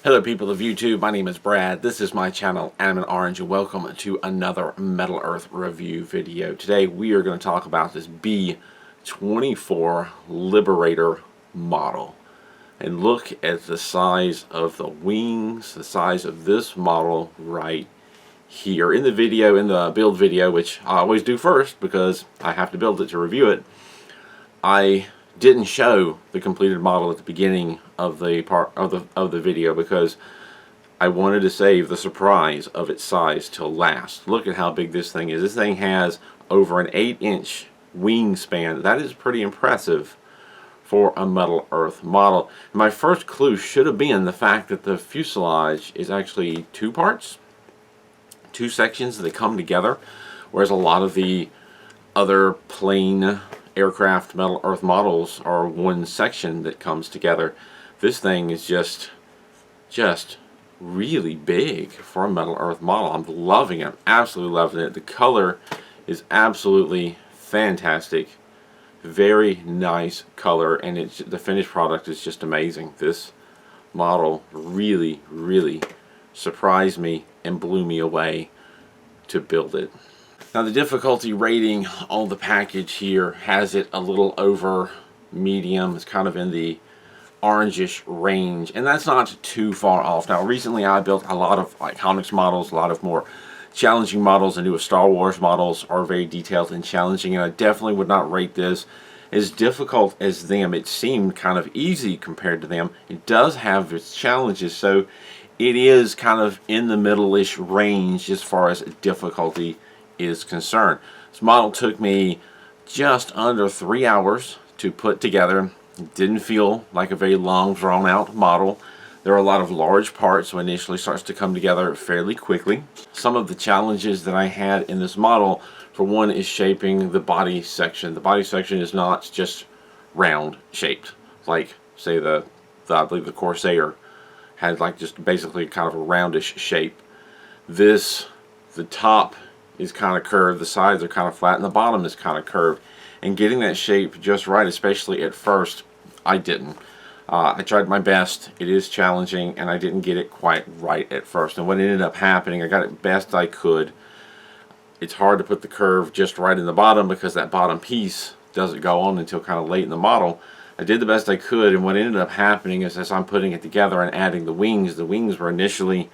Hello people of YouTube, my name is Brad, this is my channel Animate Orange, and welcome to another Metal Earth review video. Today we are going to talk about this B-24 Liberator model. And look at the size of the wings, the size of this model right here. In the video, in the build video, which I always do first because I have to build it to review it, I didn't show the completed model at the beginning of the video because I wanted to save the surprise of its size till last. Look at how big this thing is. This thing has over an 8-inch wingspan. That is pretty impressive for a Metal Earth model. My first clue should have been the fact that the fuselage is actually two parts, two sections that come together, whereas a lot of the other plain aircraft Metal Earth models are one section that comes together. This thing is just really big for a Metal Earth model. I'm loving it. I'm absolutely loving it. The color is absolutely fantastic. Very nice color, and the finished product is just amazing. This model really surprised me and blew me away to build it. Now the difficulty rating on the package here has it a little over medium. It's kind of in the orangish range, and that's not too far off. Now recently I built a lot of iconics models, a lot of more challenging models. The newest Star Wars models are very detailed and challenging, and I definitely would not rate this as difficult as them. It seemed kind of easy compared to them. It does have its challenges, so it is kind of in the middle-ish range as far as difficulty is concerned. This model took me just under 3 hours to put together. It didn't feel like a very long, drawn-out model. There are a lot of large parts, so it initially starts to come together fairly quickly. Some of the challenges that I had in this model, for one, is shaping the body section. The body section is not just round shaped, like say I believe the Corsair had like just basically kind of a roundish shape. The top is kind of curved, the sides are kind of flat, and the bottom is kind of curved. And getting that shape just right, especially at first, I didn't. I tried my best. It is challenging, and I didn't get it quite right at first. And what ended up happening, I got it best I could. It's hard to put the curve just right in the bottom because that bottom piece doesn't go on until kind of late in the model. I did the best I could, and what ended up happening is as I'm putting it together and adding the wings were initially,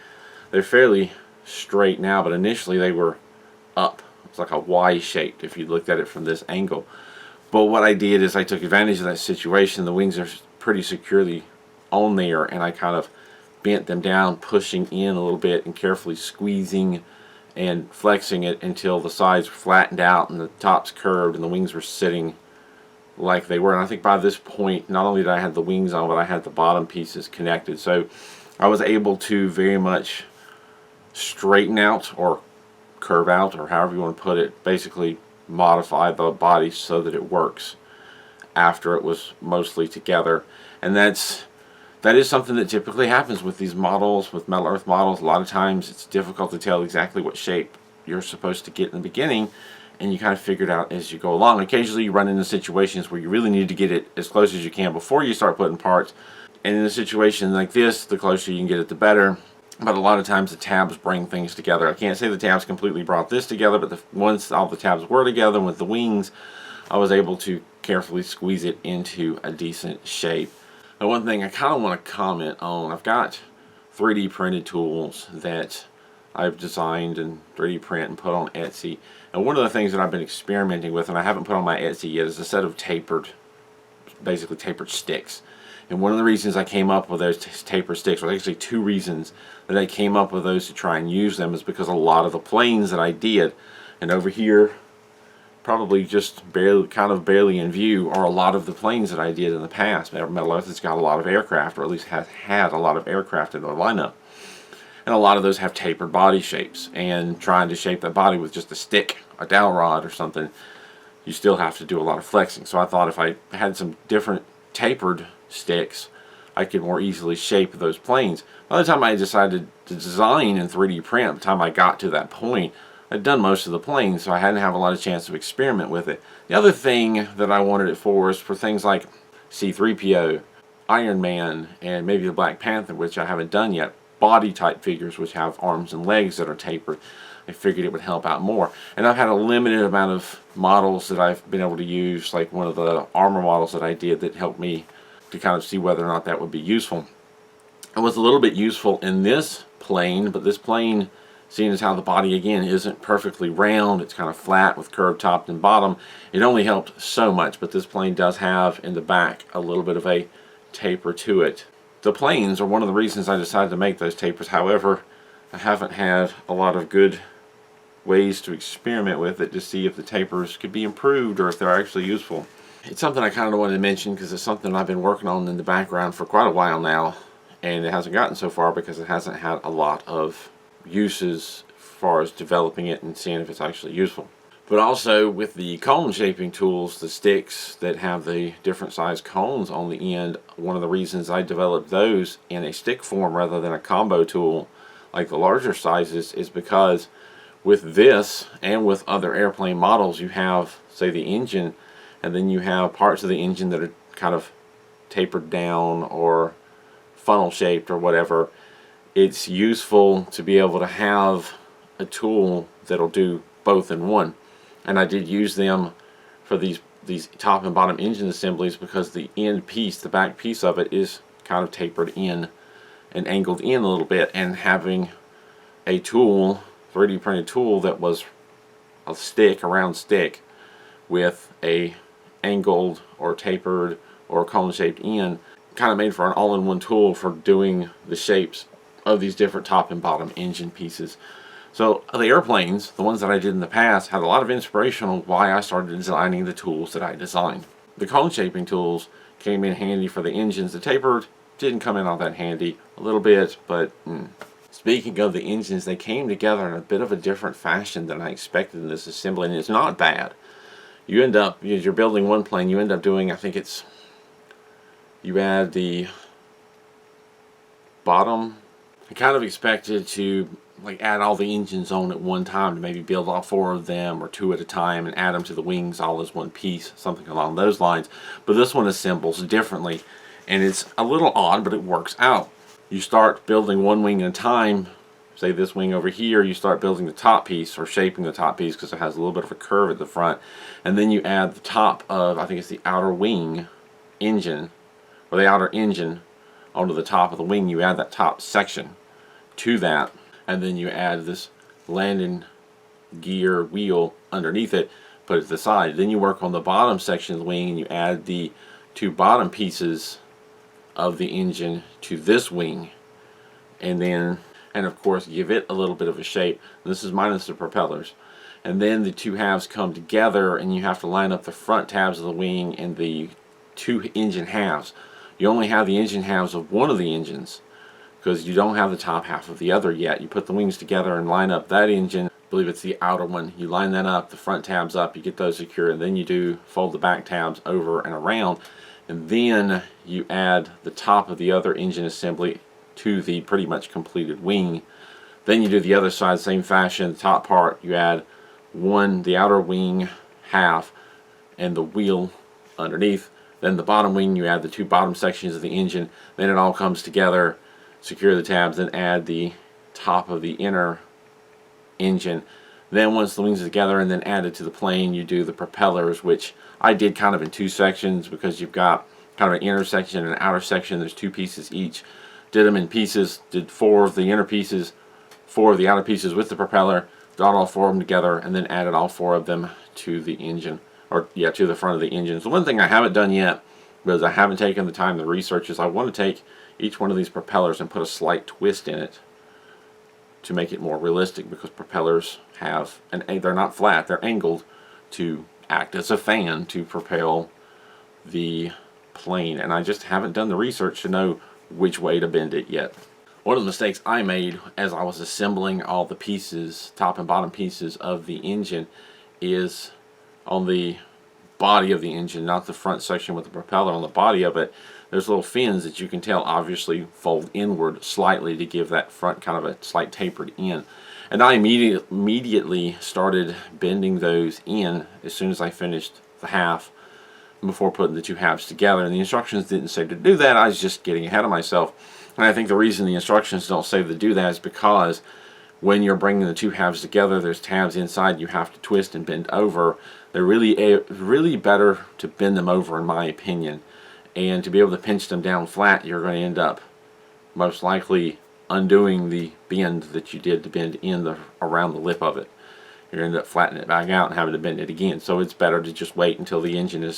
they're fairly straight now, but initially they were up. It's like a Y shaped if you looked at it from this angle. But what I did is I took advantage of that situation. The wings are pretty securely on there, and I kind of bent them down, pushing in a little bit and carefully squeezing and flexing it until the sides were flattened out and the top's curved and the wings were sitting like they were. And I think by this point, not only did I have the wings on, but I had the bottom pieces connected. So I was able to very much straighten out or curve out, or however you want to put it, basically modify the body so that it works after it was mostly together. And that is something that typically happens with these models, with Metal Earth models. A lot of times it's difficult to tell exactly what shape you're supposed to get in the beginning, and you kind of figure it out as you go along. Occasionally you run into situations where you really need to get it as close as you can before you start putting parts, and in a situation like this, the closer you can get it, the better. But a lot of times the tabs bring things together. I can't say the tabs completely brought this together, but once all the tabs were together with the wings, I was able to carefully squeeze it into a decent shape. Now, one thing I kind of want to comment on, I've got 3D printed tools that I've designed and 3D print and put on Etsy. And one of the things that I've been experimenting with, and I haven't put on my Etsy yet, is a set of basically tapered sticks. And one of the reasons I came up with those tapered sticks, well, actually two reasons that I came up with those to try and use them, is because a lot of the planes that I did, and over here, probably just barely in view, are a lot of the planes that I did in the past. Metal Earth has got a lot of aircraft, or at least has had a lot of aircraft in their lineup. And a lot of those have tapered body shapes, and trying to shape that body with just a stick, a dowel rod or something, you still have to do a lot of flexing. So I thought if I had some different tapered sticks, I could more easily shape those planes. By the time I decided to design and 3D print, by the time I got to that point, I'd done most of the planes, so I hadn't had a lot of chance to experiment with it. The other thing that I wanted it for is for things like C-3PO, Iron Man and maybe the Black Panther, which I haven't done yet, body type figures which have arms and legs that are tapered. I figured it would help out more. And I've had a limited amount of models that I've been able to use, like one of the armor models that I did that helped me to kind of see whether or not that would be useful. It was a little bit useful in this plane, but this plane, seeing as how the body again isn't perfectly round, it's kind of flat with curved top and bottom, it only helped so much. But this plane does have in the back a little bit of a taper to it. The planes are one of the reasons I decided to make those tapers. However, I haven't had a lot of good ways to experiment with it to see if the tapers could be improved or if they're actually useful. It's something I kind of wanted to mention because it's something I've been working on in the background for quite a while now, and it hasn't gotten so far because it hasn't had a lot of uses as far as developing it and seeing if it's actually useful. But also with the cone shaping tools, the sticks that have the different size cones on the end, one of the reasons I developed those in a stick form rather than a combo tool like the larger sizes is because with this and with other airplane models, you have, say, the engine, and then you have parts of the engine that are kind of tapered down or funnel shaped or whatever. It's useful to be able to have a tool that'll do both in one. And I did use them for these top and bottom engine assemblies because the end piece, the back piece of it, is kind of tapered in and angled in a little bit, and having a tool, 3D printed tool that was a stick, a round stick with a angled or tapered or cone shaped end, kind of made for an all-in-one tool for doing the shapes of these different top and bottom engine pieces. So the airplanes, the ones that I did in the past, had a lot of inspiration on why I started designing the tools that I designed. The cone shaping tools came in handy for the engines. The tapered didn't come in all that handy, a little bit, but Speaking of the engines, they came together in a bit of a different fashion than I expected in this assembly, and it's not bad. You end up, as you're building one plane, you end up doing, I think it's, you add the bottom. I kind of expected to like add all the engines on at one time to maybe build all 4 of them or 2 at a time and add them to the wings all as one piece, something along those lines. But this one assembles differently, and it's a little odd, but it works out. You start building one wing at a time. Say this wing over here, you start building the top piece or shaping the top piece because it has a little bit of a curve at the front, and then you add the top of, I think it's the outer wing engine or the outer engine onto the top of the wing. You add that top section to that, and then you add this landing gear wheel underneath it, put it to the side. Then you work on the bottom section of the wing and you add the 2 bottom pieces of the engine to this wing, and then of course give it a little bit of a shape. This is minus the propellers. And then the 2 halves come together and you have to line up the front tabs of the wing and the 2 engine halves. You only have the engine halves of one of the engines because you don't have the top half of the other yet. You put the wings together and line up that engine. I believe it's the outer one. You line that up, the front tabs up, you get those secure, and then you do fold the back tabs over and around, and then you add the top of the other engine assembly to the pretty much completed wing. Then you do the other side, same fashion. The top part you add the outer wing half and the wheel underneath. Then the bottom wing you add the 2 bottom sections of the engine. Then it all comes together, secure the tabs, then add the top of the inner engine. Then once the wings are together and then added to the plane, you do the propellers, which I did kind of in 2 sections because you've got kind of an inner section and an outer section. There's 2 pieces each. Did them in pieces, did 4 of the inner pieces, 4 of the outer pieces with the propeller, got all 4 of them together, and then added all 4 of them to the engine, or yeah, to the front of the engine. So one thing I haven't done yet, because I haven't taken the time to research, is I want to take each one of these propellers and put a slight twist in it to make it more realistic, because propellers have, and they're not flat, they're angled to act as a fan to propel the plane, and I just haven't done the research to know which way to bend it yet. One of the mistakes I made as I was assembling all the pieces, top and bottom pieces of the engine, is on the body of the engine, not the front section with the propeller. On the body of it, there's little fins that you can tell obviously fold inward slightly to give that front kind of a slight tapered in. And I immediately started bending those in as soon as I finished the half before putting the two halves together. And the instructions didn't say to do that. I was just getting ahead of myself. And I think the reason the instructions don't say to do that is because when you're bringing the two halves together, there's tabs inside you have to twist and bend over. They're really better to bend them over, in my opinion. And to be able to pinch them down flat, you're going to end up most likely undoing the bend that you did to bend around the lip of it. You're going to end up flattening it back out and having to bend it again. So it's better to just wait until the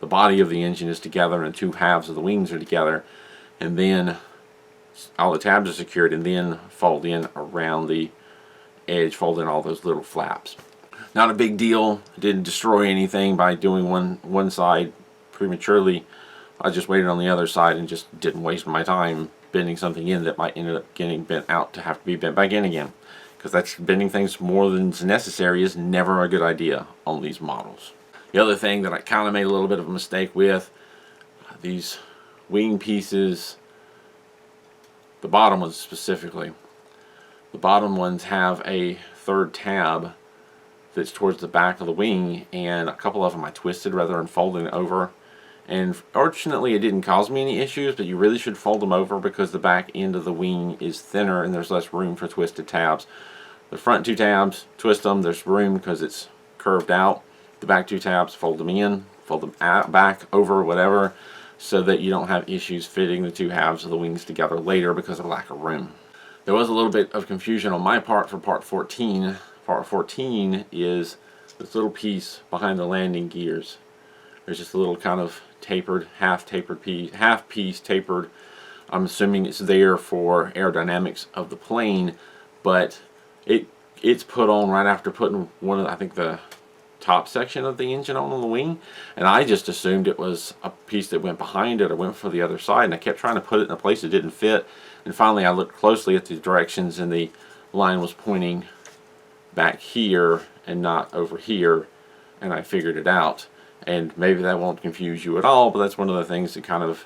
body of the engine is together and two halves of the wings are together, and then all the tabs are secured, and then fold in around the edge, fold in all those little flaps. Not a big deal. Didn't destroy anything by doing one side prematurely. I just waited on the other side and just didn't waste my time bending something in that might end up getting bent out to have to be bent back in again. Because that's bending things more than is necessary is never a good idea on these models. The other thing that I kind of made a little bit of a mistake with, these wing pieces, the bottom ones specifically. The bottom ones have a third tab that's towards the back of the wing, and a couple of them I twisted rather than folding it over. And fortunately it didn't cause me any issues, but you really should fold them over because the back end of the wing is thinner and there's less room for twisted tabs. The front two tabs, twist them, there's room because it's curved out. The back two tabs, fold them in, fold them out, back, over, whatever, so that you don't have issues fitting the two halves of the wings together later because of lack of room. There was a little bit of confusion on my part for part 14. Part 14 is this little piece behind the landing gears. There's just a little kind of tapered, half piece tapered. I'm assuming it's there for aerodynamics of the plane, but it's put on right after putting one of I think the top section of the engine on the wing, and I just assumed it was a piece that went behind it or went for the other side, and I kept trying to put it in a place that didn't fit, and finally I looked closely at the directions and the line was pointing back here and not over here, and I figured it out. And maybe that won't confuse you at all, but that's one of the things that kind of,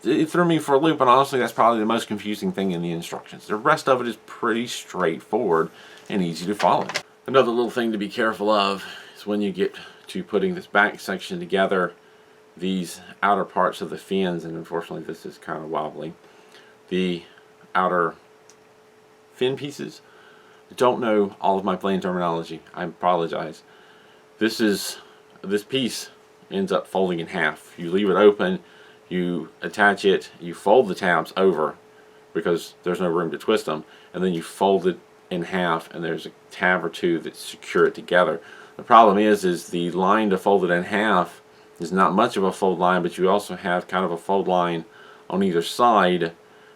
it threw me for a loop, and honestly that's probably the most confusing thing in the instructions. The rest of it is pretty straightforward and easy to follow. Another little thing to be careful of is when you get to putting this back section together, these outer parts of the fins, and unfortunately this is kind of wobbly, the outer fin pieces. I don't know all of my plane terminology. I apologize. This piece ends up folding in half. You leave it open, you attach it, you fold the tabs over because there's no room to twist them, and then you fold it in half and there's a tab or two that secure it together. The problem is the line to fold it in half is not much of a fold line, but you also have kind of a fold line on either side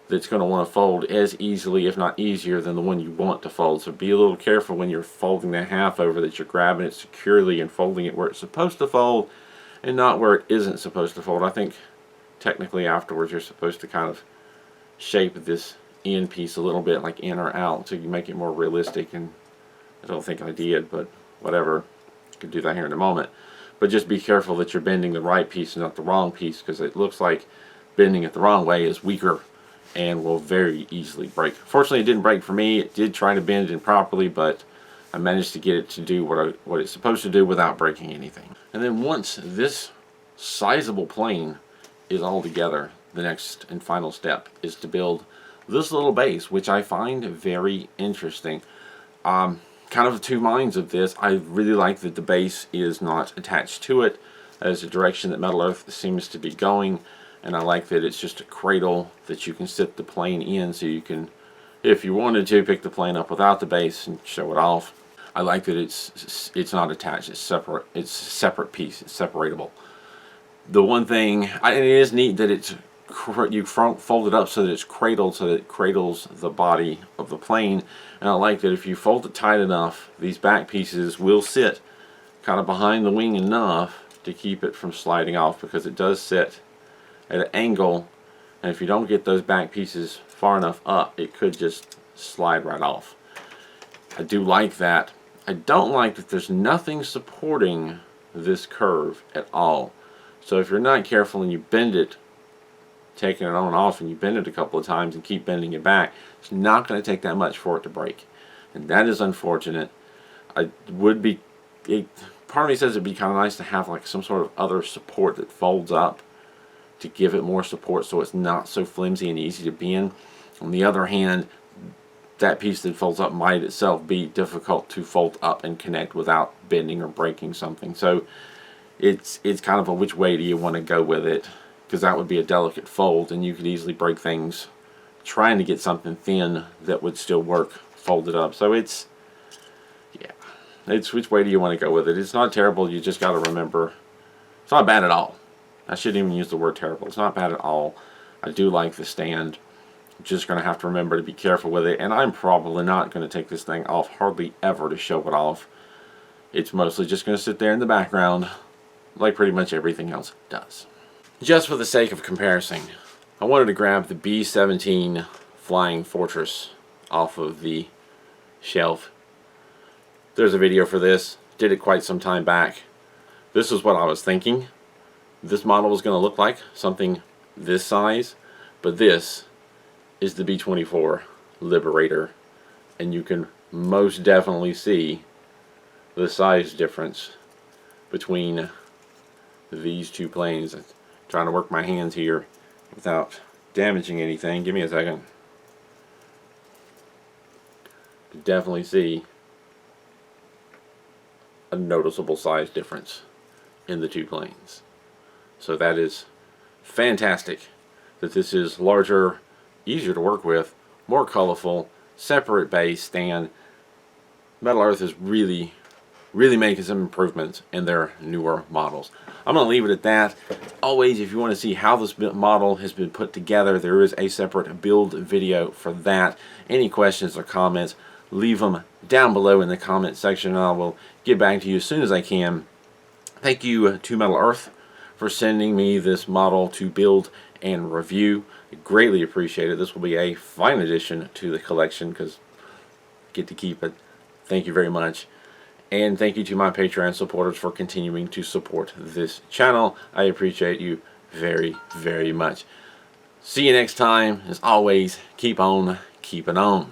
that's going to want to fold as easily, if not easier, than the one you want to fold. So be a little careful when you're folding that half over that you're grabbing it securely and folding it where it's supposed to fold and not where it isn't supposed to fold. I think technically afterwards you're supposed to kind of shape this end piece a little bit, like in or out, so you make it more realistic, and I don't think I did, but whatever. I could do that here in a moment. But just be careful that you're bending the right piece and not the wrong piece, because it looks like bending it the wrong way is weaker and will very easily break. Fortunately it didn't break for me. It did try to bend improperly, but I managed to get it to do what it's supposed to do without breaking anything. And then once this sizable plane is all together, the next and final step is to build this little base, which I find very interesting. Kind of two minds of this. I really like that the base is not attached to it. That is the direction that Metal Earth seems to be going, and I like that it's just a cradle that you can sit the plane in, so you can, if you wanted to, pick the plane up without the base and show it off. I like that it's not attached. It's separate. It's a separate piece. It's separatable. The one thing, and it is neat that you fold it up so that it's cradled, so that it cradles the body of the plane. And I like that if you fold it tight enough, these back pieces will sit kind of behind the wing enough to keep it from sliding off, because it does sit at an angle, and if you don't get those back pieces far enough up, it could just slide right off. I do like that. I don't like that there's nothing supporting this curve at all. So if you're not careful and you bend it, taking it on and off, and you bend it a couple of times and keep bending it back, it's not going to take that much for it to break, and that is unfortunate. part of me says it'd be kind of nice to have like some sort of other support that folds up to give it more support so it's not so flimsy and easy to bend. On the other hand, that piece that folds up might itself be difficult to fold up and connect without bending or breaking something. So it's kind of a which way do you want to go with it, because that would be a delicate fold and you could easily break things trying to get something thin that would still work folded up. So it's which way do you want to go with it. It's not terrible. You just got to remember it's not bad at all. I shouldn't even use the word terrible. It's not bad at all. I do like the stand. I'm just going to have to remember to be careful with it, and I'm probably not going to take this thing off hardly ever to show it off. It's mostly just going to sit there in the background like pretty much everything else does. Just for the sake of comparison, I wanted to grab the B-17 Flying Fortress off of the shelf. There's a video for this. Did it quite some time back. This is what I was thinking this model was going to look like, something this size, but this is the B-24 Liberator, and you can most definitely see the size difference between these two planes. I'm trying to work my hands here without damaging anything. Give me a second. You can definitely see a noticeable size difference in the two planes. So that is fantastic that this is larger, easier to work with, more colorful, separate base stand. Metal Earth is really making some improvements in their newer models. I'm going to leave it at that. Always, if you want to see how this model has been put together, there is a separate build video for that. Any questions or comments, leave them down below in the comment section, and I will get back to you as soon as I can. Thank you to Metal Earth for sending me this model to build and review. I greatly appreciate it. This will be a fine addition to the collection because I get to keep it. Thank you very much. And thank you to my Patreon supporters for continuing to support this channel. I appreciate you very, very much. See you next time. As always, keep on keeping on.